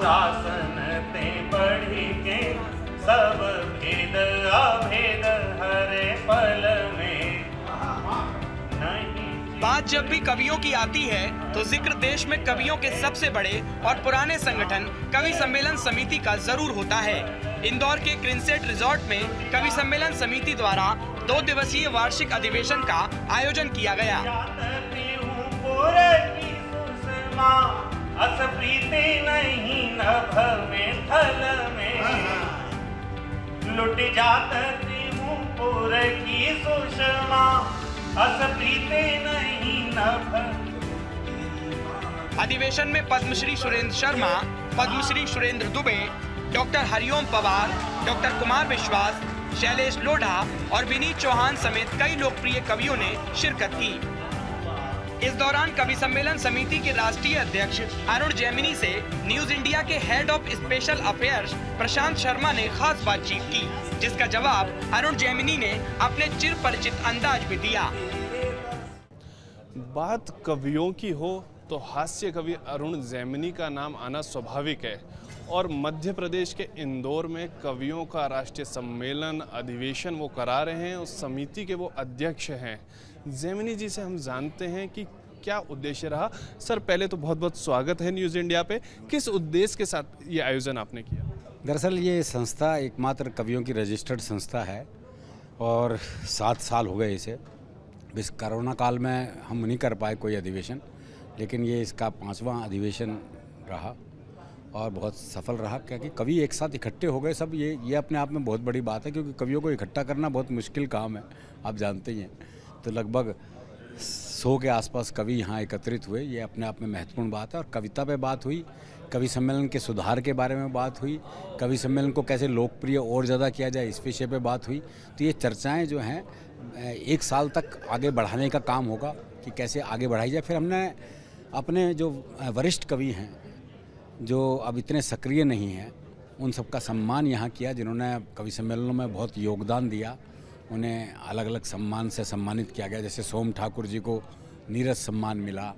अनुशासन ते बढ़ी के सब भेद अभेद हरे पल में नहीं। बात जब भी कवियों की आती है तो जिक्र देश में कवियों के सबसे बड़े और पुराने संगठन कवि सम्मेलन समिति का जरूर होता है। इंदौर के क्रिंसेट रिजॉर्ट में कवि सम्मेलन समिति द्वारा 2 दिवसीय वार्षिक अधिवेशन का आयोजन किया गया। अस प्रीति नहीं नभ में थल में लुट जात त्रिभुपुर की सुषमा अस प्रीति नहीं नभ। अधिवेशन में पद्मश्री सुरेंद्र शर्मा, पद्मश्री सुरेंद्र दुबे, डॉक्टर हरिओम पवार, डॉक्टर कुमार विश्वास, शैलेश लोढ़ा और विनीत चौहान समेत कई लोकप्रिय कवियों ने शिरकत की। इस दौरान कवि सम्मेलन समिति के राष्ट्रीय अध्यक्ष अरुण जैमिनी से न्यूज इंडिया के हेड ऑफ स्पेशल अफेयर्स प्रशांत शर्मा ने खास बातचीत की, जिसका जवाब अरुण जैमिनी ने अपने चिर परिचित अंदाज में दिया। बात कवियों की हो तो हास्य कवि अरुण जैमिनी का नाम आना स्वाभाविक है और मध्य प्रदेश के इंदौर में कवियों का राष्ट्रीय सम्मेलन अधिवेशन वो करा रहे हैं। उस समिति के वो अध्यक्ष हैं। जैमिनी जी से हम जानते हैं कि क्या उद्देश्य रहा। सर, पहले तो बहुत बहुत स्वागत है न्यूज़ इंडिया पे। किस उद्देश्य के साथ ये आयोजन आपने किया? दरअसल ये संस्था एकमात्र कवियों की रजिस्टर्ड संस्था है और 7 साल हो गए इसे। इस कोरोना काल में हम नहीं कर पाए कोई अधिवेशन, लेकिन ये इसका 5वां अधिवेशन रहा और बहुत सफल रहा, क्योंकि कवि एक साथ इकट्ठे हो गए सब। ये अपने आप में बहुत बड़ी बात है, क्योंकि कवियों को इकट्ठा करना बहुत मुश्किल काम है, आप जानते ही हैं। तो लगभग 100 के आसपास कवि यहाँ एकत्रित हुए, ये अपने आप में महत्वपूर्ण बात है। और कविता पे बात हुई, कवि सम्मेलन के सुधार के बारे में बात हुई, कवि सम्मेलन को कैसे लोकप्रिय और ज़्यादा किया जाए इस विषय पे बात हुई। तो ये चर्चाएं जो हैं 1 साल तक आगे बढ़ाने का काम होगा कि कैसे आगे बढ़ाई जाए। फिर हमने अपने जो वरिष्ठ कवि हैं जो अब इतने सक्रिय नहीं हैं, उन सबका सम्मान यहाँ किया, जिन्होंने कवि सम्मेलनों में बहुत योगदान दिया। उन्हें अलग अलग सम्मान से सम्मानित किया गया। जैसे सोम ठाकुर जी को नीरज सम्मान मिला,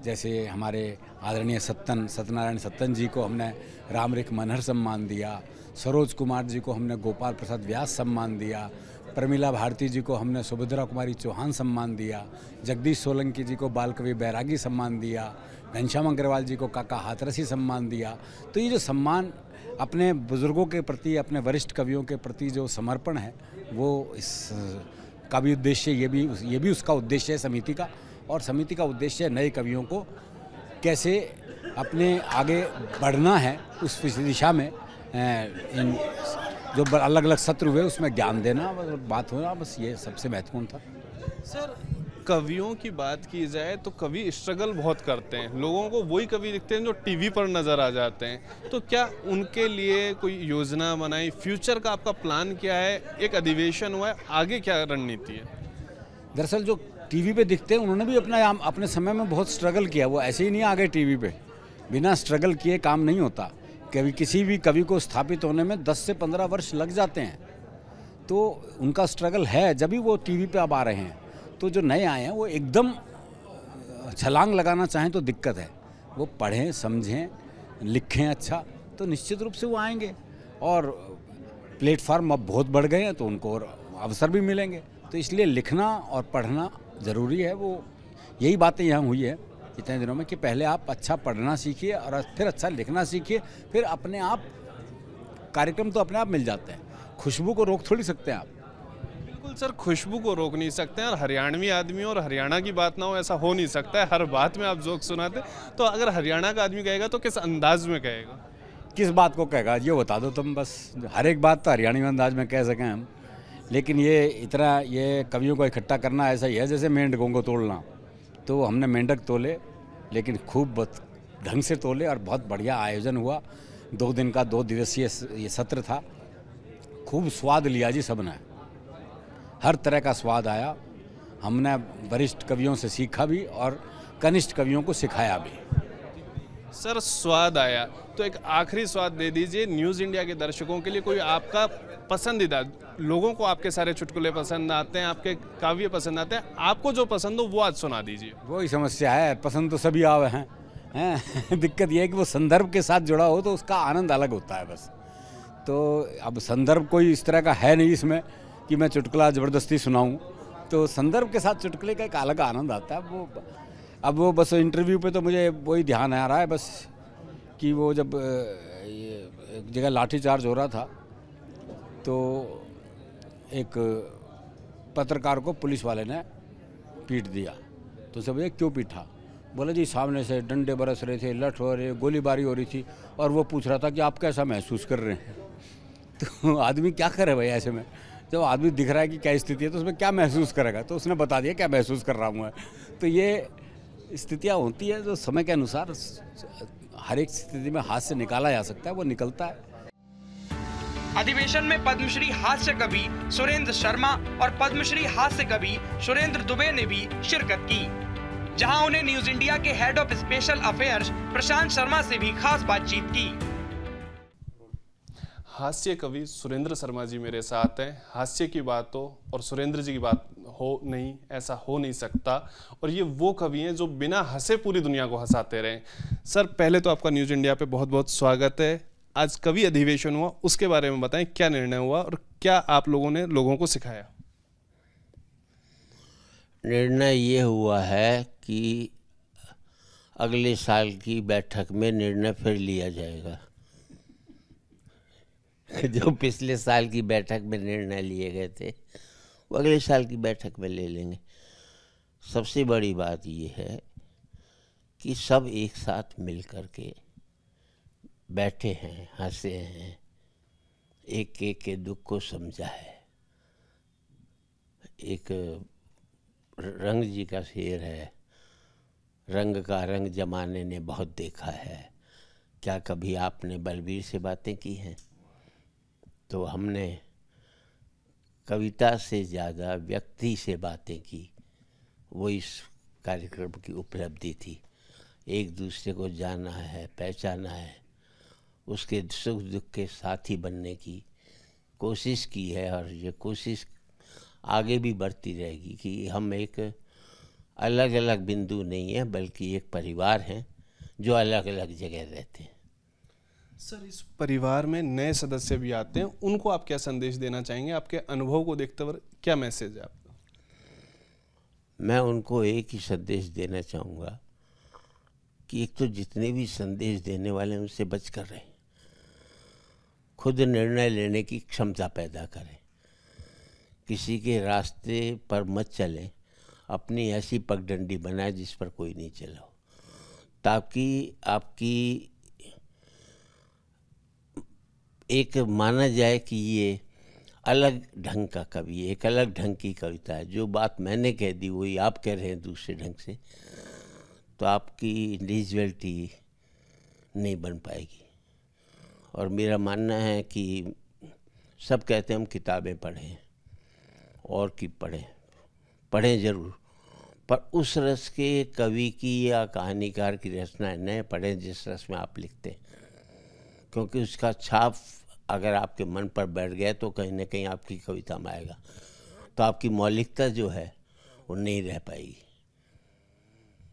जैसे हमारे आदरणीय सत्यनारायण सत्तन जी को हमने रामरिक मनहर सम्मान दिया, सरोज कुमार जी को हमने गोपाल प्रसाद व्यास सम्मान दिया, प्रमिला भारती जी को हमने सुभद्रा कुमारी चौहान सम्मान दिया, जगदीश सोलंकी जी को बाल कवि बैरागी सम्मान दिया, घनश्याम अग्रवाल जी को काका हाथरसी सम्मान दिया। तो ये जो सम्मान अपने बुजुर्गों के प्रति, अपने वरिष्ठ कवियों के प्रति जो समर्पण है, वो इस का भी उद्देश्य, ये भी उसका उद्देश्य है समिति का। और समिति का उद्देश्य नए कवियों को कैसे अपने आगे बढ़ना है, उस दिशा में इन जो अलग अलग सत्र हुए उसमें ज्ञान देना, बात होना, बस ये सबसे महत्वपूर्ण था। सर, कवियों की बात की जाए तो कवि स्ट्रगल बहुत करते हैं। लोगों को वही कवि दिखते हैं जो टीवी पर नज़र आ जाते हैं। तो क्या उनके लिए कोई योजना बनाई? फ्यूचर का आपका प्लान क्या है? एक अधिवेशन हुआ है, आगे क्या रणनीति है? दरअसल जो टीवी पे दिखते हैं उन्होंने भी अपने समय में बहुत स्ट्रगल किया। वो ऐसे ही नहीं आ गए टीवी पे, बिना स्ट्रगल किए काम नहीं होता। किसी भी कवि को स्थापित होने में 10 से 15 वर्ष लग जाते हैं। तो उनका स्ट्रगल है, जब भी वो टीवी पे अब आ रहे हैं। तो जो नए आए हैं वो एकदम छलांग लगाना चाहें तो दिक्कत है। वो पढ़ें, समझें, लिखें अच्छा, तो निश्चित रूप से वो आएंगे। और प्लेटफार्म अब बहुत बढ़ गए हैं तो उनको और अवसर भी मिलेंगे। तो इसलिए लिखना और पढ़ना ज़रूरी है। वो यही बातें यहाँ हुई है इतने दिनों में कि पहले आप अच्छा पढ़ना सीखिए और फिर अच्छा लिखना सीखिए, फिर अपने आप कार्यक्रम तो अपने आप मिल जाते हैं। खुशबू को रोक थोड़ी सकते हैं आप। बिल्कुल सर, खुशबू को रोक नहीं सकते हैं। और हरियाणवी आदमी और हरियाणा की बात ना हो, ऐसा हो नहीं सकता है। हर बात में आप जोक सुनाते। तो अगर हरियाणा का आदमी कहेगा तो किस अंदाज में कहेगा? किस बात को कहेगा ये बता दो तुम बस। हर एक बात तो हरियाणवी अंदाज में कह सकें हम, लेकिन ये कवियों को इकट्ठा करना ऐसा ही है जैसे मेंढकों को तोड़ना। तो हमने मेंढक तोले, लेकिन खूब ढंग से तोले और बहुत बढ़िया आयोजन हुआ। 2 दिन का 2 दिवसीय ये सत्र था। खूब स्वाद लिया जी सबने, हर तरह का स्वाद आया। हमने वरिष्ठ कवियों से सीखा भी और कनिष्ठ कवियों को सिखाया भी। सर, स्वाद आया तो एक आखिरी स्वाद दे दीजिए न्यूज़ इंडिया के दर्शकों के लिए। कोई आपका पसंदीदा, लोगों को आपके सारे चुटकुले पसंद आते हैं, आपके काव्य पसंद आते हैं, आपको जो पसंद हो वो आज सुना दीजिए। वही समस्या है, पसंद तो सभी आवे हैं, हैं दिक्कत यह है कि वो संदर्भ के साथ जुड़ा हो तो उसका आनंद अलग होता है बस। तो अब संदर्भ कोई इस तरह का है नहीं इसमें कि मैं चुटकुला ज़बरदस्ती सुनाऊं, तो संदर्भ के साथ चुटकुले का एक अलग आनंद आता है। वो बस इंटरव्यू पे तो मुझे वही ध्यान आ रहा है बस कि वो जब एक जगह लाठीचार्ज हो रहा था तो एक पत्रकार को पुलिस वाले ने पीट दिया। तो सब ये क्यों पीटा? बोला जी सामने से डंडे बरस रहे थे, लठ हो रहे, गोलीबारी हो रही थी और वो पूछ रहा था कि आप कैसा महसूस कर रहे हैं। तो आदमी क्या करे भाई ऐसे में, जब आदमी दिख रहा है कि क्या स्थिति है तो उसमें क्या महसूस करेगा? तो उसने बता दिया क्या महसूस कर रहा हूँ मैं। तो ये स्थितियाँ होती है जो समय के अनुसार हर एक स्थिति में हाथ से निकाला जा सकता है, वो निकलता है। अधिवेशन में पद्मश्री हास्य कवि सुरेंद्र शर्मा और पद्मश्री हास्य कवि सुरेंद्र दुबे ने भी शिरकत की, जहां उन्हें न्यूज इंडिया के हेड ऑफ स्पेशल अफेयर्स प्रशांत शर्मा से भी खास बातचीत की। हास्य कवि सुरेंद्र शर्मा जी मेरे साथ हैं। हास्य की बात हो और सुरेंद्र जी की बात हो नहीं, ऐसा हो नहीं सकता। और ये वो कवि हैं जो बिना हंसे पूरी दुनिया को हंसाते रहे। सर पहले तो आपका न्यूज इंडिया पे बहुत बहुत स्वागत है। आज कवि अधिवेशन हुआ, उसके बारे में बताएं, क्या निर्णय हुआ और क्या आप लोगों ने लोगों को सिखाया? निर्णय ये हुआ है कि अगले साल की बैठक में निर्णय फिर लिया जाएगा। जो पिछले साल की बैठक में निर्णय लिए गए थे वो अगले साल की बैठक में ले लेंगे। सबसे बड़ी बात ये है कि सब एक साथ मिल कर के बैठे हैं, हंसे हैं, एक एक के दुख को समझा है। एक रंग जी का शेर है, रंग का रंग जमाने ने बहुत देखा है, क्या कभी आपने बलबीर से बातें की हैं? तो हमने कविता से ज़्यादा व्यक्ति से बातें की, वो इस कार्यक्रम की उपलब्धि थी। एक दूसरे को जाना है, पहचाना है, उसके सुख दुख के साथी बनने की कोशिश की है और ये कोशिश आगे भी बढ़ती रहेगी कि हम एक अलग अलग बिंदु नहीं है बल्कि एक परिवार हैं जो अलग अलग जगह रहते हैं। सर इस परिवार में नए सदस्य भी आते हैं, उनको आप क्या संदेश देना चाहेंगे? आपके अनुभव को देखते हुए क्या मैसेज है आपका? मैं उनको एक ही संदेश देना चाहूँगा कि एक तो जितने भी संदेश देने वाले हैं उनसे बच कर रहें, खुद निर्णय लेने की क्षमता पैदा करें, किसी के रास्ते पर मत चलें, अपनी ऐसी पगडंडी बनाए जिस पर कोई नहीं चला हो, ताकि आपकी एक माना जाए कि ये अलग ढंग का कवि, एक अलग ढंग की कविता है। जो बात मैंने कह दी वही आप कह रहे हैं दूसरे ढंग से, तो आपकी इंडिविजुअलिटी नहीं बन पाएगी। और मेरा मानना है कि सब कहते हैं हम किताबें पढ़ें और की पढ़ें ज़रूर, पर उस रस के कवि की या कहानीकार की रचनाएं न पढ़ें जिस रस में आप लिखते हैं, क्योंकि उसका छाप अगर आपके मन पर बैठ गया तो कहीं ना कहीं आपकी कविता में आएगा, तो आपकी मौलिकता जो है वो नहीं रह पाएगी।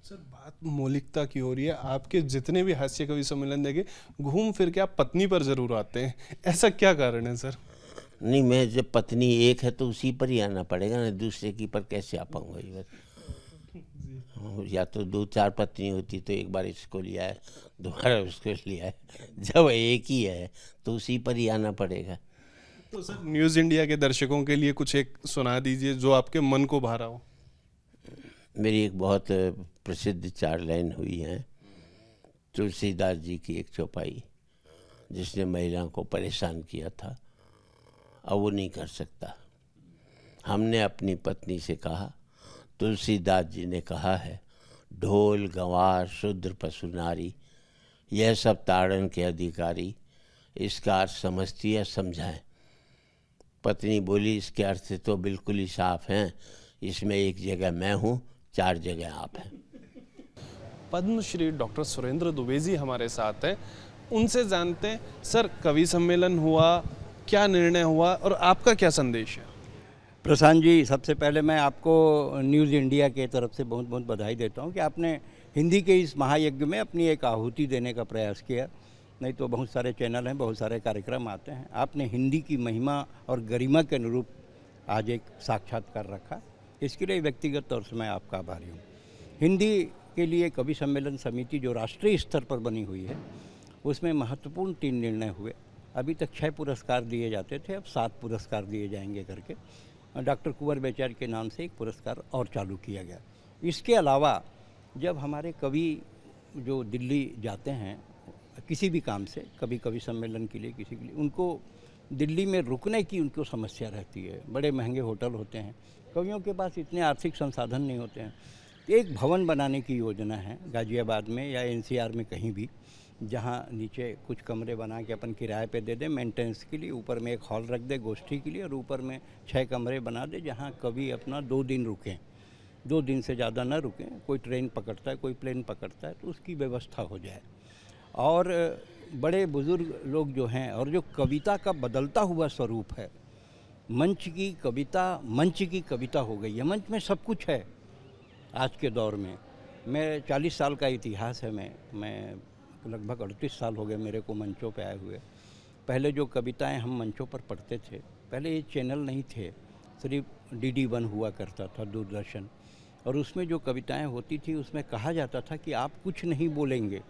सर बात मौलिकता की हो रही है, आपके जितने भी हास्य कवि सम्मेलन देखे घूम फिर के आप पत्नी पर जरूर आते हैं, ऐसा क्या कारण है सर? नहीं, मैं जब पत्नी एक है तो उसी पर ही आना पड़ेगा ना, दूसरे की पर कैसे आ पाऊँगा? ये बात या तो 2-4 पत्नी होती तो एक बार इसको लिया है, दोबारा उसको लिया है, जब एक ही है तो उसी पर ही आना पड़ेगा। तो सर न्यूज़ इंडिया के दर्शकों के लिए कुछ एक सुना दीजिए जो आपके मन को भा रहा हो। मेरी एक बहुत प्रसिद्ध 4 लाइन हुई है, तुलसीदास जी की एक चौपाई, जिसने महिलाओं को परेशान किया था, अब वो नहीं कर सकता। हमने अपनी पत्नी से कहा, तुलसीदास जी ने कहा है, ढोल गंवार शूद्र पशु नारी, यह सब ताड़न के अधिकारी, इसका अर्थ समझती है समझाएं। पत्नी बोली, इसके अर्थ तो बिल्कुल ही साफ हैं, इसमें एक जगह मैं हूँ, 4 जगह आप हैं। पद्मश्री डॉक्टर सुरेंद्र दुबे जी हमारे साथ हैं, उनसे जानते हैं सर कवि सम्मेलन हुआ, क्या निर्णय हुआ और आपका क्या संदेश है? प्रशांत जी, सबसे पहले मैं आपको न्यूज़ इंडिया के तरफ से बहुत बहुत बधाई देता हूं कि आपने हिंदी के इस महायज्ञ में अपनी एक आहुति देने का प्रयास किया। नहीं तो बहुत सारे चैनल हैं, बहुत सारे कार्यक्रम आते हैं, आपने हिंदी की महिमा और गरिमा के अनुरूप आज एक साक्षात्कार रखा, इसके लिए व्यक्तिगत तौर से मैं आपका आभारी हूँ। हिंदी के लिए कवि सम्मेलन समिति जो राष्ट्रीय स्तर पर बनी हुई है, उसमें महत्वपूर्ण 3 निर्णय हुए। अभी तक 6 पुरस्कार दिए जाते थे, अब 7 पुरस्कार दिए जाएंगे करके डॉक्टर कुंवर बेचार के नाम से एक पुरस्कार और चालू किया गया। इसके अलावा जब हमारे कवि जो दिल्ली जाते हैं किसी भी काम से, कभी कवि सम्मेलन के लिए, किसी के लिए, उनको दिल्ली में रुकने की उनको समस्या रहती है। बड़े महंगे होटल होते हैं, कवियों के पास इतने आर्थिक संसाधन नहीं होते हैं। एक भवन बनाने की योजना है गाज़ियाबाद में या NCR में कहीं भी, जहाँ नीचे कुछ कमरे बना के अपन किराए पे दे दें मेंटेनेंस के लिए, ऊपर में एक हॉल रख दे गोष्ठी के लिए, और ऊपर में 6 कमरे बना दे जहाँ कवि अपना 2 दिन रुकें, 2 दिन से ज़्यादा ना रुकें। कोई ट्रेन पकड़ता है, कोई प्लेन पकड़ता है, तो उसकी व्यवस्था हो जाए। और बड़े बुज़ुर्ग लोग जो हैं, और जो कविता का बदलता हुआ स्वरूप है, मंच की कविता हो गई है। मंच में सब कुछ है आज के दौर में। मैं 40 साल का इतिहास है, मैं लगभग 38 साल हो गए मेरे को मंचों पे आए हुए। पहले जो कविताएं हम मंचों पर पढ़ते थे, पहले ये चैनल नहीं थे, सिर्फ DD1 हुआ करता था, दूरदर्शन, और उसमें जो कविताएं होती थी उसमें कहा जाता था कि आप कुछ नहीं बोलेंगे,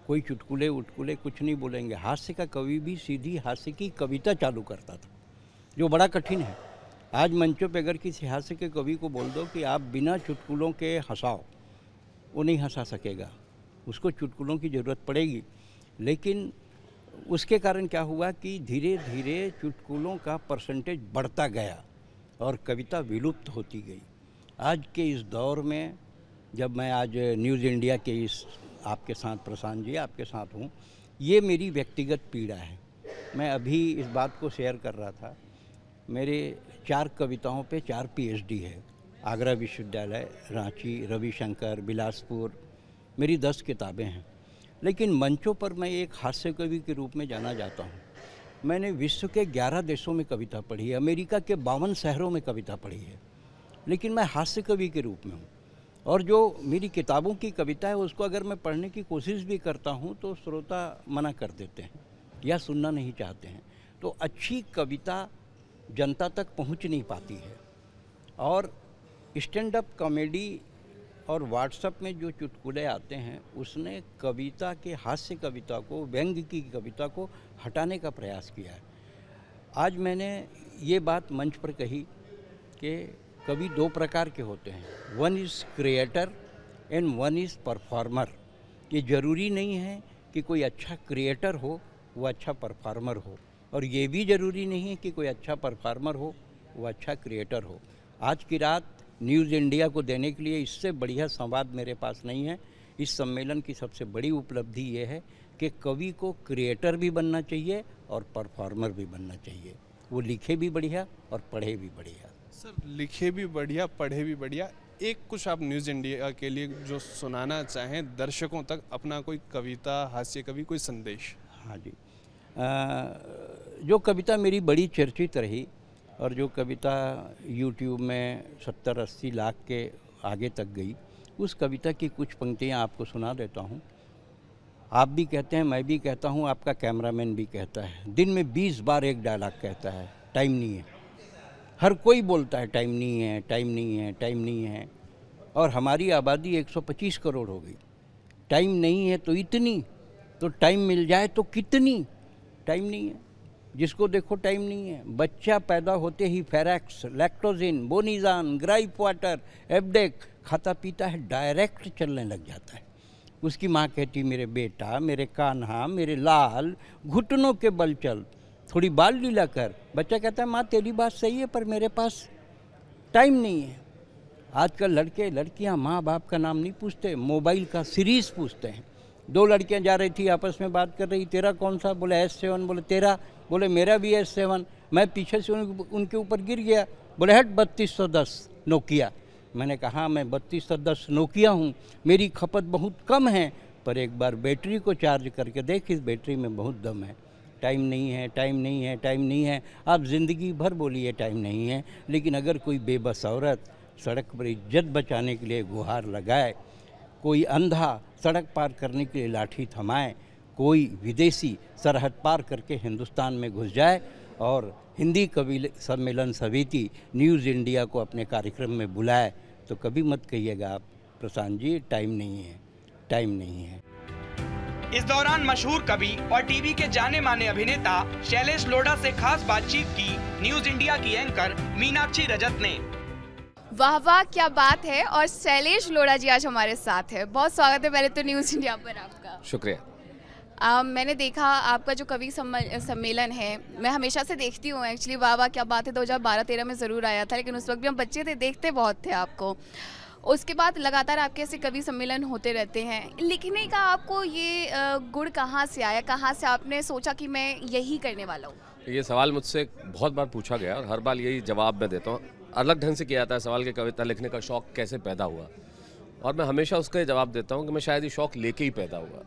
कोई चुटकुले उटकुले कुछ नहीं बोलेंगे। हास्य का कवि भी सीधी हास्य की कविता चालू करता था, जो बड़ा कठिन है। आज मंचों पे अगर किसी हास्य के कवि को बोल दो कि आप बिना चुटकुलों के हंसाओ, वो नहीं हंसा सकेगा, उसको चुटकुलों की ज़रूरत पड़ेगी। लेकिन उसके कारण क्या हुआ कि धीरे धीरे चुटकुलों का परसेंटेज बढ़ता गया और कविता विलुप्त होती गई। आज के इस दौर में जब मैं आज न्यूज़ इंडिया के इस आपके साथ, प्रशांत जी आपके साथ हूँ, ये मेरी व्यक्तिगत पीड़ा है। मैं अभी इस बात को शेयर कर रहा था, मेरे 4 कविताओं पे 4 PhD है। आगरा विश्वविद्यालय, रांची, रविशंकर, बिलासपुर, मेरी 10 किताबें हैं। लेकिन मंचों पर मैं एक हास्य कवि के रूप में जाना जाता हूँ। मैंने विश्व के 11 देशों में कविता पढ़ी है, अमेरिका के 52 शहरों में कविता पढ़ी है, लेकिन मैं हास्य कवि के रूप में हूँ। और जो मेरी किताबों की कविता है उसको अगर मैं पढ़ने की कोशिश भी करता हूँ तो श्रोता मना कर देते हैं या सुनना नहीं चाहते हैं। तो अच्छी कविता जनता तक पहुँच नहीं पाती है। और स्टैंड अप कॉमेडी और व्हाट्सएप में जो चुटकुले आते हैं, उसने कविता के, हास्य कविता को, व्यंग्य की कविता को हटाने का प्रयास किया है। आज मैंने ये बात मंच पर कही कि कवि 2 प्रकार के होते हैं, 1 is creator and 1 is performer. ये ज़रूरी नहीं है कि कोई अच्छा क्रिएटर हो वो अच्छा परफॉर्मर हो, और ये भी ज़रूरी नहीं है कि कोई अच्छा परफॉर्मर हो वो अच्छा क्रिएटर हो। आज की रात न्यूज़ इंडिया को देने के लिए इससे बढ़िया संवाद मेरे पास नहीं है। इस सम्मेलन की सबसे बड़ी उपलब्धि ये है कि कवि को क्रिएटर भी बनना चाहिए और परफॉर्मर भी बनना चाहिए। वो लिखे भी बढ़िया और पढ़े भी बढ़िया। सर, लिखे भी बढ़िया, पढ़े भी बढ़िया। एक कुछ आप न्यूज़ इंडिया के लिए जो सुनाना चाहें दर्शकों तक, अपना कोई कविता, हास्य कवि, कोई संदेश? हाँ जी, जो कविता मेरी बड़ी चर्चित रही और जो कविता YouTube में 70-80 लाख के आगे तक गई, उस कविता की कुछ पंक्तियाँ आपको सुना देता हूँ। आप भी कहते हैं, मैं भी कहता हूँ, आपका कैमरामैन भी कहता है। दिन में 20 बार एक डायलॉग कहता है, टाइम नहीं है। हर कोई बोलता है टाइम नहीं है, टाइम नहीं है, टाइम नहीं है। और हमारी आबादी 125 करोड़ हो गई। टाइम नहीं है तो इतनी, तो टाइम मिल जाए तो कितनी। टाइम नहीं है, जिसको देखो टाइम नहीं है। बच्चा पैदा होते ही फेरेक्स, लैक्टोजिन, बोनीजान, ग्राइप वाटर, एब्डेक खाता पीता है, डायरेक्ट चलने लग जाता है। उसकी माँ कहती, मेरे बेटा, मेरे कान्हा, मेरे लाल, घुटनों के बल चल, थोड़ी बाल लीला कर। बच्चा कहता है, माँ तेरी बात सही है पर मेरे पास टाइम नहीं है। आजकल लड़के लड़कियाँ माँ बाप का नाम नहीं पूछते, मोबाइल का सीरीज़ पूछते हैं। 2 लड़कियाँ जा रही थी, आपस में बात कर रही, तेरा कौन सा? बोले S7। बोले तेरा? बोले मेरा भी S7। मैं पीछे से उनके ऊपर गिर गया। बोले हट 3210 नोकिया। मैंने कहा मैं 3210 नोकिया हूँ, मेरी खपत बहुत कम है, पर एक बार बैटरी को चार्ज करके देख, इस बैटरी में बहुत दम है। टाइम नहीं है, टाइम नहीं है, टाइम नहीं है। आप ज़िंदगी भर बोलिए टाइम नहीं है, लेकिन अगर कोई बेबस औरत सड़क पर इज्जत बचाने के लिए गुहार लगाए कोई अंधा सड़क पार करने के लिए लाठी थमाए, कोई विदेशी सरहद पार करके हिंदुस्तान में घुस जाए और हिंदी कवि सम्मेलन समिति न्यूज़ इंडिया को अपने कार्यक्रम में बुलाए, तो कभी मत कहिएगा आप प्रशांत जी टाइम नहीं है, टाइम नहीं है। इस दौरान मशहूर कवि और टीवी के जाने माने अभिनेता शैलेश लोढ़ा से खास बातचीत की न्यूज़ इंडिया की एंकर मीनाक्षी रजत ने। वाह वाह, क्या बात है। और शैलेश लोढ़ा जी आज हमारे साथ है, बहुत स्वागत है पहले तो न्यूज़ इंडिया पर आपका। शुक्रिया। मैंने देखा आपका जो कवि सम्मेलन है, मैं हमेशा से देखती हूँ एक्चुअली। वाह वाह क्या बात है 2012-13 में ज़रूर आया था, लेकिन उस वक्त भी हम बच्चे थे, देखते बहुत थे आपको। उसके बाद लगातार आपके ऐसे कवि सम्मेलन होते रहते हैं। लिखने का आपको ये गुण कहाँ से आया, कहाँ से आपने सोचा कि मैं यही करने वाला हूँ? ये सवाल मुझसे बहुत बार पूछा गया और हर बार यही जवाब मैं देता हूँ। अलग ढंग से किया जाता है सवाल कि कविता लिखने का शौक़ कैसे पैदा हुआ, और मैं हमेशा उसका ये जवाब देता हूँ कि मैं शायद ये शौक़ लेके ही पैदा हुआ।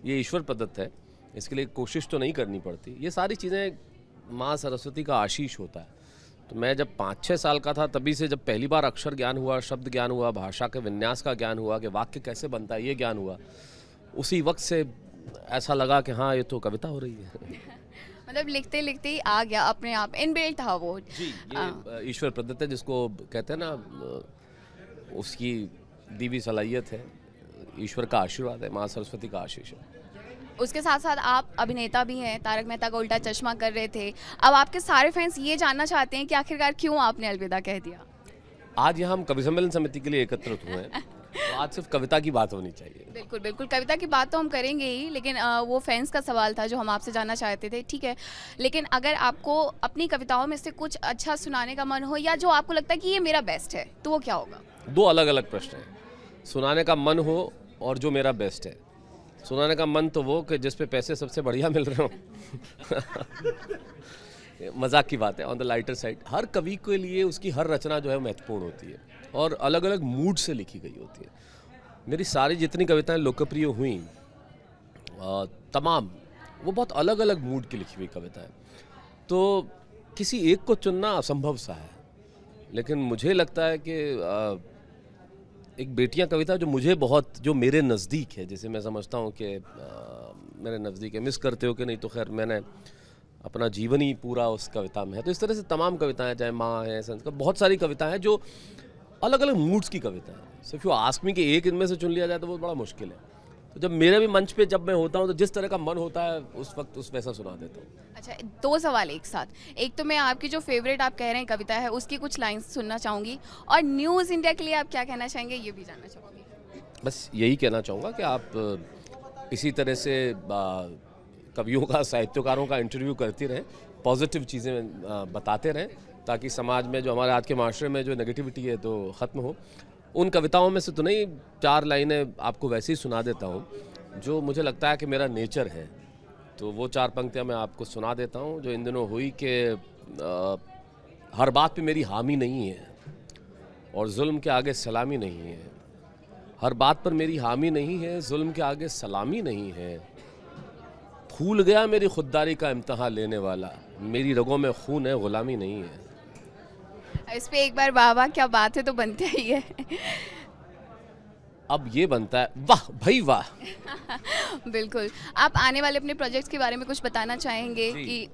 ये ईश्वर प्रदत्त है, इसके लिए कोशिश तो नहीं करनी पड़ती। ये सारी चीज़ें माँ सरस्वती का आशीष होता है। तो मैं जब 5-6 साल का था तभी से जब पहली बार अक्षर ज्ञान हुआ, शब्द ज्ञान हुआ, भाषा के विन्यास का ज्ञान हुआ कि वाक्य कैसे बनता है, ये ज्ञान हुआ, उसी वक्त से ऐसा लगा कि हाँ ये तो कविता हो रही है। मतलब लिखते लिखते ही आ गया अपने आप, इनबिल्ट था वो। जी, ये ईश्वर प्रदत्त है, जिसको कहते हैं ना, उसकी दी हुई सलाहियत है, ईश्वर का आशीर्वाद है, माँ सरस्वती का आशीष है। उसके साथ साथ आप अभिनेता भी हैं, तारक मेहता का उल्टा चश्मा कर रहे थे। अब आपके सारे फैंस ये जानना चाहते हैं कि आखिरकार क्यों आपने अलविदा कह दिया? आज यहाँ हम कवि सम्मेलन समिति के लिए एकत्रित हुए हैं, तो आज सिर्फ कविता की बात होनी चाहिए। बिल्कुल बिल्कुल, कविता की बात तो हम करेंगे ही, लेकिन वो फैंस का सवाल था जो हम आपसे जानना चाहते थे, ठीक है। लेकिन अगर आपको अपनी कविताओं में से कुछ अच्छा सुनाने का मन हो, या जो आपको लगता है कि ये मेरा बेस्ट है, तो वो क्या होगा? 2 अलग अलग प्रश्न हैं। सुनाने का मन हो और जो मेरा बेस्ट है। सुनाने का मन तो वो कि जिस पे पैसे सबसे बढ़िया मिल रहे हो। मजाक की बात है, ऑन द लाइटर साइड। हर कवि के लिए उसकी हर रचना जो है महत्वपूर्ण होती है और अलग अलग मूड से लिखी गई होती है। मेरी सारी जितनी कविताएं लोकप्रिय हुई तमाम, वो बहुत अलग अलग मूड की लिखी हुई कविताएं। तो किसी एक को चुनना असंभव सा है, लेकिन मुझे लगता है कि एक बेटियां कविता जो मेरे नज़दीक है, जिसे मैं समझता हूँ कि मेरे नज़दीक है। मिस करते हो कि नहीं, तो खैर मैंने अपना जीवन ही पूरा उस कविता में है। तो इस तरह से तमाम कविताएं, चाहे माँ है, संस्कृत, बहुत सारी कविताएं हैं जो अलग अलग मूड्स की कविता है। सिर्फ यू आस्क मी कि एक इनमें से चुन लिया जाए तो वो बड़ा मुश्किल है। तो जब मेरे भी मंच पे जब मैं होता हूँ तो जिस तरह का मन होता है उस वक्त उस वैसा सुना देता हूँ। अच्छा, 2 सवाल एक साथ। एक तो मैं आपकी जो फेवरेट आप कह रहे हैं कविता है, उसकी कुछ लाइंस सुनना चाहूँगी, और न्यूज़ इंडिया के लिए आप क्या कहना चाहेंगे ये भी जानना चाहूँगी। बस यही कहना चाहूँगा कि आप इसी तरह से कवियों का, साहित्यकारों का इंटरव्यू करती रहें, पॉजिटिव चीज़ें बताते रहें, ताकि समाज में जो हमारे आज के माशरे में जो नेगेटिविटी है तो ख़त्म हो। उन कविताओं में से तो नहीं, 4 लाइनें आपको वैसे ही सुना देता हूँ जो मुझे लगता है कि मेरा नेचर है। तो वो 4 पंक्तियाँ मैं आपको सुना देता हूँ जो इन दिनों हुई कि हर बात पे मेरी हामी नहीं है और जुल्म के आगे सलामी नहीं है। हर बात पर मेरी हामी नहीं है, जुल्म के आगे सलामी नहीं है। भूल गया मेरी खुददारी का इम्तिहान लेने वाला, मेरी रगों में खून है, गुलामी नहीं है। इस पे एक बार वाह वाह क्या बात है तो बनता ही है। अब ये बनता है वाह भाई वाह। बिल्कुल। आप आने वाले अपने प्रोजेक्ट्स के बारे में कुछ बताना चाहेंगे? कि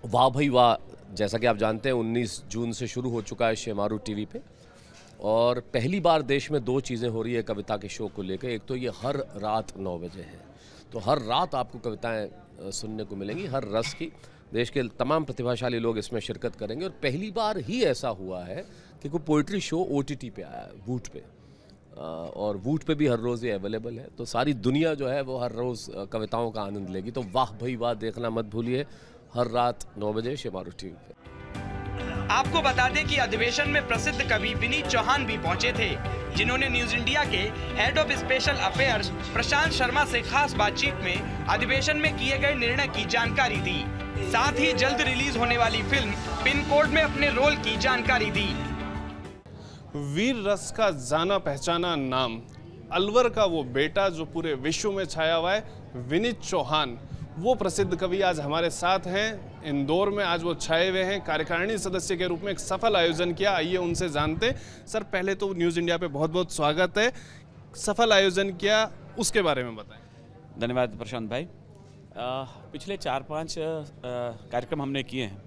वाह भाई वाह, जैसा कि आप जानते हैं 19 जून से शुरू हो चुका है शेमारू टीवी पे, और पहली बार देश में 2 चीज़ें हो रही है कविता के शो को लेकर। एक तो ये हर रात 9 बजे है, तो हर रात आपको कविताएं सुनने को मिलेंगी, हर रस की। देश के तमाम प्रतिभाशाली लोग इसमें शिरकत करेंगे, और पहली बार ही ऐसा हुआ है कि कोई पोइट्री शो OTT पे आया है, वूट पे, और वूट पे भी हर रोज़ ये अवेलेबल है। तो सारी दुनिया जो है वो हर रोज़ कविताओं का आनंद लेगी। तो वाह भाई वाह देखना मत भूलिए, हर रात 9 बजे शेमारू टीवी पे। आपको बता दें कि अधिवेशन में प्रसिद्ध कवि विनीत चौहान भी पहुंचे थे, जिन्होंने न्यूज़ इंडिया के हेड ऑफ स्पेशल अफेयर्स प्रशांत शर्मा से खास बातचीत में अधिवेशन में किए गए निर्णय की जानकारी दी। साथ ही जल्द रिलीज होने वाली फिल्म पिन कोड में अपने रोल की जानकारी दी। वीर रस का जाना पहचाना नाम, अलवर का वो बेटा जो पूरे विश्व में छाया हुआ है, विनीत चौहान, वो प्रसिद्ध कवि आज हमारे साथ हैं। इंदौर में आज वो छाए हुए हैं, कार्यकारिणी सदस्य के रूप में एक सफल आयोजन किया। आइए उनसे जानते। सर, पहले तो न्यूज़ इंडिया पे बहुत बहुत स्वागत है। सफल आयोजन किया, उसके बारे में बताएं। धन्यवाद प्रशांत भाई। पिछले 4-5 कार्यक्रम हमने किए हैं।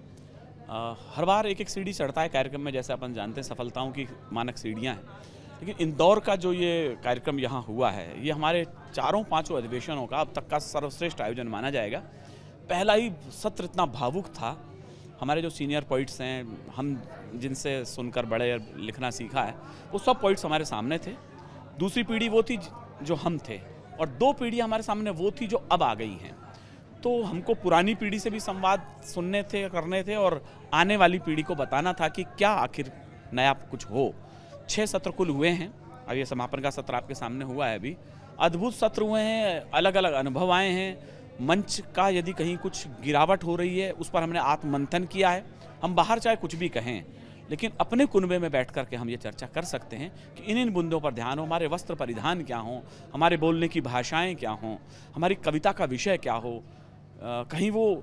हर बार एक सीढ़ी चढ़ता है कार्यक्रम में, जैसे अपन जानते हैं सफलताओं की मानक सीढ़ियां हैं। लेकिन इंदौर का जो ये कार्यक्रम यहाँ हुआ है, ये हमारे 4-5 अधिवेशनों का अब तक का सर्वश्रेष्ठ आयोजन माना जाएगा। पहला ही सत्र इतना भावुक था। हमारे जो सीनियर पोइट्स हैं, हम जिनसे सुनकर बड़े लिखना सीखा है, वो सब पोइट्स हमारे सामने थे। दूसरी पीढ़ी वो थी जो हम थे, और 2 पीढ़ी हमारे सामने वो थी जो अब आ गई हैं। तो हमको पुरानी पीढ़ी से भी संवाद सुनने थे, करने थे, और आने वाली पीढ़ी को बताना था कि क्या आखिर नया कुछ हो। 6 सत्र कुल हुए हैं। अब ये समापन का सत्र आपके सामने हुआ है अभी। अद्भुत सत्र हुए हैं, अलग अलग अनुभव आए हैं। मंच का यदि कहीं कुछ गिरावट हो रही है, उस पर हमने आत्ममंथन किया है। हम बाहर चाहे कुछ भी कहें, लेकिन अपने कुनबे में बैठ करके हम ये चर्चा कर सकते हैं कि इन बुंदों पर ध्यान हो। हमारे वस्त्र परिधान क्या हों, हमारे बोलने की भाषाएं क्या हों, हमारी कविता का विषय क्या हो। कहीं वो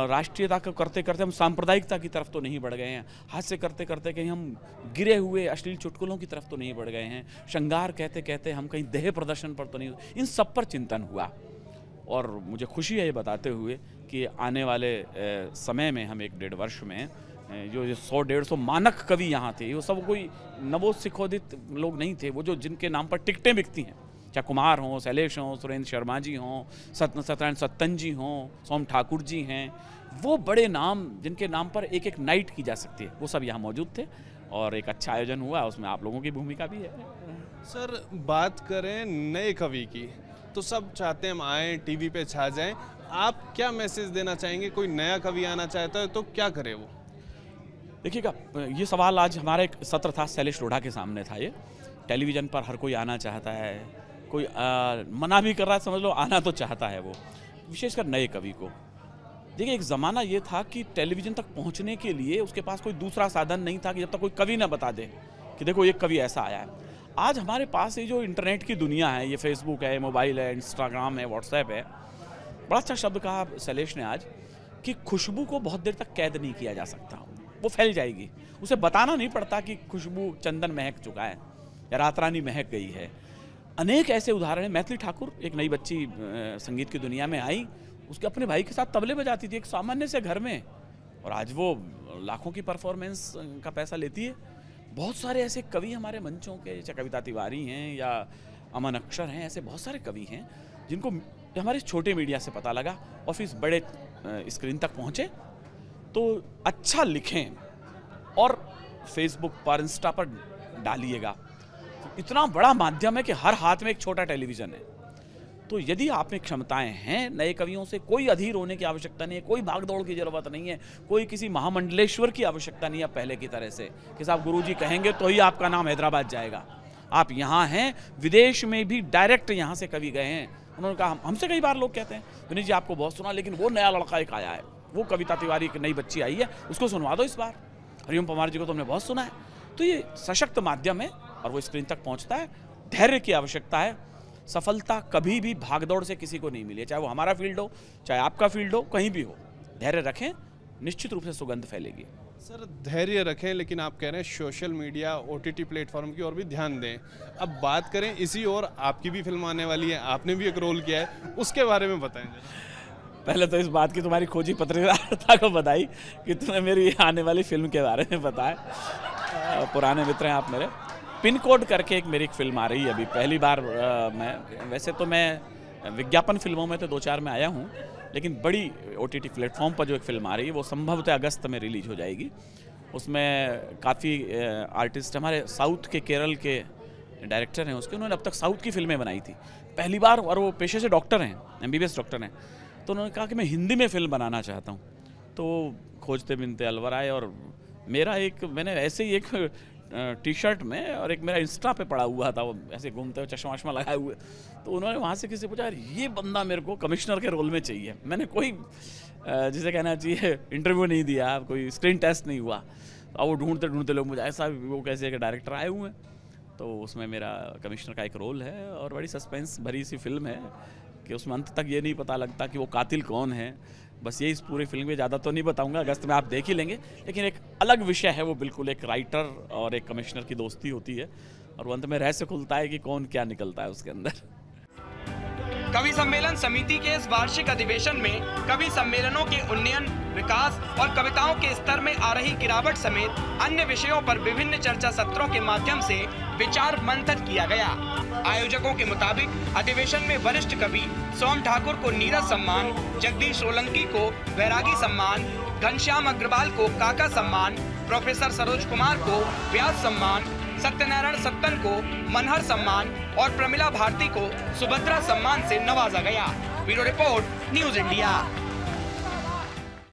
राष्ट्रीयता को करते करते हम सांप्रदायिकता की तरफ तो नहीं बढ़ गए हैं। हास्य करते करते कहीं हम गिरे हुए अश्लील चुटकुलों की तरफ तो नहीं बढ़ गए हैं। श्रृंगार कहते कहते हम कहीं देह प्रदर्शन पर तो नहीं। इन सब पर चिंतन हुआ, और मुझे खुशी है ये बताते हुए कि आने वाले समय में हम 1-1.5 वर्ष में जो 100-150 मानक कवि यहाँ थे, वो सब कोई नवोत्सिखोदित लोग नहीं थे। वो जो जिनके नाम पर टिकटें बिकती हैं, चाहे कुमार हों, शैलेश हों, सुरेंद्र शर्मा जी हों, सत्यनारायण सत्तन जी हों, सोम ठाकुर जी हैं, वो बड़े नाम जिनके नाम पर एक नाइट की जा सकती है, वो सब यहाँ मौजूद थे। और एक अच्छा आयोजन हुआ, उसमें आप लोगों की भूमिका भी है। सर, बात करें नए कवि की, तो सब चाहते हैं हम आएँ, टीवी पे छा जाएं। आप क्या मैसेज देना चाहेंगे? कोई नया कवि आना चाहता है तो क्या करे वो? देखिएगा, ये सवाल आज हमारा एक सत्र था, शैलेश लोढ़ा के सामने था। ये टेलीविज़न पर हर कोई आना चाहता है, कोई मना भी कर रहा है, समझ लो आना तो चाहता है वो, विशेषकर नए कवि को। देखिए, एक ज़माना ये था कि टेलीविज़न तक पहुंचने के लिए उसके पास कोई दूसरा साधन नहीं था कि जब तक कोई कवि ना बता दे कि देखो ये कवि ऐसा आया है। आज हमारे पास ये जो इंटरनेट की दुनिया है, ये फेसबुक है, मोबाइल है, इंस्टाग्राम है, व्हाट्सएप है। बड़ा अच्छा शब्द कहा शैलेश ने आज कि खुशबू को बहुत देर तक कैद नहीं किया जा सकता, वो फैल जाएगी। उसे बताना नहीं पड़ता कि खुशबू चंदन महक चुका है या रात रानी महक गई है। अनेक ऐसे उदाहरण हैं। मैथिली ठाकुर, एक नई बच्ची संगीत की दुनिया में आई, उसके अपने भाई के साथ तबले बजाती थी एक सामान्य से घर में, और आज वो लाखों की परफॉर्मेंस का पैसा लेती है। बहुत सारे ऐसे कवि हमारे मंचों के, चाहे कविता तिवारी हैं या अमन अक्षर हैं, ऐसे बहुत सारे कवि हैं जिनको हमारे छोटे मीडिया से पता लगा और फिर इस बड़े स्क्रीन तक पहुँचे। तो अच्छा लिखें और फेसबुक पर, इंस्टा पर डालिएगा। इतना बड़ा माध्यम है कि हर हाथ में एक छोटा टेलीविज़न है। तो यदि आप में क्षमताएं हैं, नए कवियों से कोई अधीर होने की आवश्यकता नहीं है, कोई भागदौड़ की ज़रूरत नहीं है, कोई किसी महामंडलेश्वर की आवश्यकता नहीं है पहले की तरह से कि साहब गुरुजी कहेंगे तो ही आपका नाम हैदराबाद जाएगा। आप यहाँ हैं, विदेश में भी डायरेक्ट यहाँ से कवि गए हैं। उन्होंने कहा, हमसे कई बार लोग कहते हैं विनीत जी आपको बहुत सुना, लेकिन वो नया लड़का एक आया है, वो कविता तिवारी की नई बच्ची आई है, उसको सुनवा दो इस बार। हरिओम पवार जी को तो हमने बहुत सुना है। तो ये सशक्त माध्यम है और वो स्क्रीन तक पहुंचता है। धैर्य की आवश्यकता है। सफलता कभी भी भागदौड़ से किसी को नहीं मिली है, चाहे वो हमारा फील्ड हो, चाहे आपका फील्ड हो, कहीं भी हो। धैर्य रखें, निश्चित रूप से सुगंध फैलेगी। सर, धैर्य रखें, लेकिन आप कह रहे हैं सोशल मीडिया, OTT प्लेटफॉर्म की ओर भी ध्यान दें। अब बात करें इसी ओर, आपकी भी फिल्म आने वाली है, आपने भी एक रोल किया है, उसके बारे में बताएं जरा। पहले तो इस बात की तुम्हारी खोजी पत्रकारिता को बधाई कि तुमने मेरी आने वाली फिल्म के बारे में बताया। पुराने मित्र हैं आप मेरे। पिन कोड करके मेरी एक फिल्म आ रही है अभी, पहली बार मैं, वैसे तो मैं विज्ञापन फिल्मों में तो 2-4 में आया हूँ, लेकिन बड़ी OTT प्लेटफॉर्म पर जो एक फिल्म आ रही है वो संभवतः अगस्त में रिलीज हो जाएगी। उसमें काफ़ी आर्टिस्ट हमारे साउथ के, केरल के डायरेक्टर हैं उसके, उन्होंने अब तक साउथ की फिल्में बनाई थी पहली बार, और वो पेशे से डॉक्टर हैं, MBBS डॉक्टर हैं। तो उन्होंने कहा कि मैं हिंदी में फिल्म बनाना चाहता हूँ। तो खोजते बिनते अलवर आए, और मेरा एक, मैंने ऐसे ही एक टी-शर्ट में और एक मेरा इंस्टा पे पड़ा हुआ था, वो ऐसे घूमते हुए चश्मा वश्मा लगाए हुए, तो उन्होंने वहाँ से किसी पूछा, यार ये बंदा मेरे को कमिश्नर के रोल में चाहिए। मैंने कोई जिसे कहना चाहिए इंटरव्यू नहीं दिया, कोई स्क्रीन टेस्ट नहीं हुआ। अब वो ढूंढते ढूंढते लोग मुझे ऐसा, वो कैसे एक डायरेक्टर आए हुए हैं, तो उसमें मेरा कमिश्नर का एक रोल है, और बड़ी सस्पेंस भरी सी फिल्म है कि उसमें अंत तक ये नहीं पता लगता कि वो कातिल कौन है। बस ये इस पूरी फिल्म में ज़्यादा तो नहीं बताऊंगा, अगस्त में आप देख ही लेंगे। लेकिन एक अलग विषय है वो, बिल्कुल एक राइटर और एक कमिश्नर की दोस्ती होती है, और अंत में रहस्य खुलता है कि कौन क्या निकलता है उसके अंदर। कवि सम्मेलन समिति के इस वार्षिक अधिवेशन में कवि सम्मेलनों के उन्नयन, विकास और कविताओं के स्तर में आ रही गिरावट समेत अन्य विषयों पर विभिन्न चर्चा सत्रों के माध्यम से विचार मंथन किया गया। आयोजकों के मुताबिक अधिवेशन में वरिष्ठ कवि सोम ठाकुर को नीरज सम्मान, जगदीश सोलंकी को वैरागी सम्मान, घनश्याम अग्रवाल को काका सम्मान, प्रोफेसर सरोज कुमार को व्यास सम्मान, सत्यनारायण सत्तन को मनहर सम्मान और प्रमिला भारती को सुभद्रा सम्मान से नवाजा गया। Bureau report, news India.